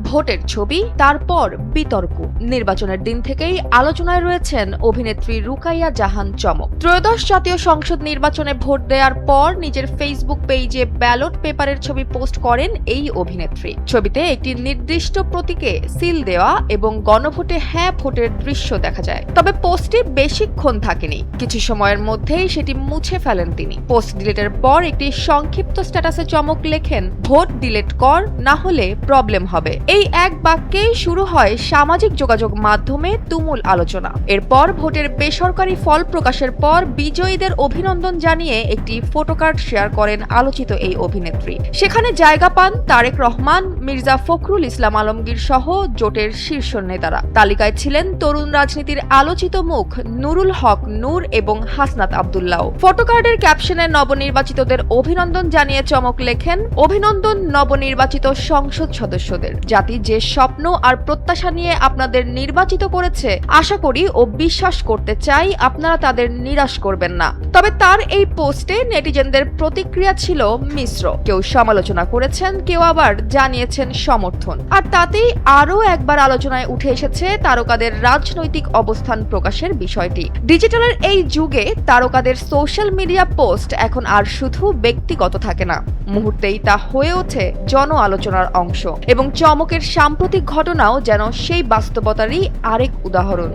ভোটের ছবি, তারপর বিতর্ক। নির্বাচনের দিন থেকেই আলোচনায় রয়েছেন অভিনেত্রী রুকাইয়া জাহান চমক। ত্রয়োদশ জাতীয় সংসদ নির্বাচনে ভোট দেওয়ার পর নিজের ফেসবুক পেজে ব্যালট পেপারের ছবি পোস্ট করেন এই অভিনেত্রী। ছবিতে একটি নির্দিষ্ট প্রতীকে সিল দেওয়া এবং গণভোটে হ্যাঁ ভোটের দৃশ্য দেখা যায়। তবে পোস্টটি বেশিক্ষণ থাকেনি, কিছু সময়ের মধ্যেই সেটি মুছে ফেলেন তিনি। পোস্ট ডিলিটের পর একটি সংক্ষিপ্ত স্ট্যাটাসে চমক লেখেন, ভোট ডিলিট কর, না হলে প্রবলেম হবে। এই এক বাক্যেই শুরু হয় সামাজিক যোগাযোগ মাধ্যমে তুমুল আলোচনা। এরপর ভোটের বেসরকারি ফল প্রকাশের পর বিজয়ীদের অভিনন্দন জানিয়ে একটি ফটোকার্ড শেয়ার করেন আলোচিত এই অভিনেত্রী। সেখানে জায়গা পান তারেক রহমান, মির্জা ফখরুল ইসলাম আলমগীর সহ জোটের শীর্ষ নেতারা। তালিকায় ছিলেন তরুণ রাজনীতির আলোচিত মুখ নুরুল হক নূর এবং হাসনাত আব্দুল্লাহ। ফটোকার্ডের ক্যাপশনে নবনির্বাচিতদের অভিনন্দন জানিয়ে চমক লেখেন, অভিনন্দন নবনির্বাচিত সংসদ সদস্যদের। জাতি যে স্বপ্ন আর প্রত্যাশা নিয়ে আপনাদের নির্বাচিত করেছে, আশা করি ও বিশ্বাস করতে চাই আপনারা তাদের নিরাশ করবেন না। তবে তার এই পোস্টে নেটিজেনদের প্রতিক্রিয়া ছিল মিশ্র। কেউ সমালোচনা করেছেন, কেউ আবার জানিয়েছেন সমর্থন। আর তাতেই আরও একবার আলোচনায় উঠে এসেছে তারকাদের রাজনৈতিক অবস্থান প্রকাশের বিষয়টি। ডিজিটালের এই যুগে তারকাদের সোশ্যাল মিডিয়া পোস্ট এখন আর শুধু ব্যক্তিগত থাকে না, মুহূর্তেই তা হয়ে ওঠে জন আলোচনার অংশ। এবং চমকের সাম্প্রতিক ঘটনাও যেন সেই বাস্তবতারই আরেক উদাহরণ।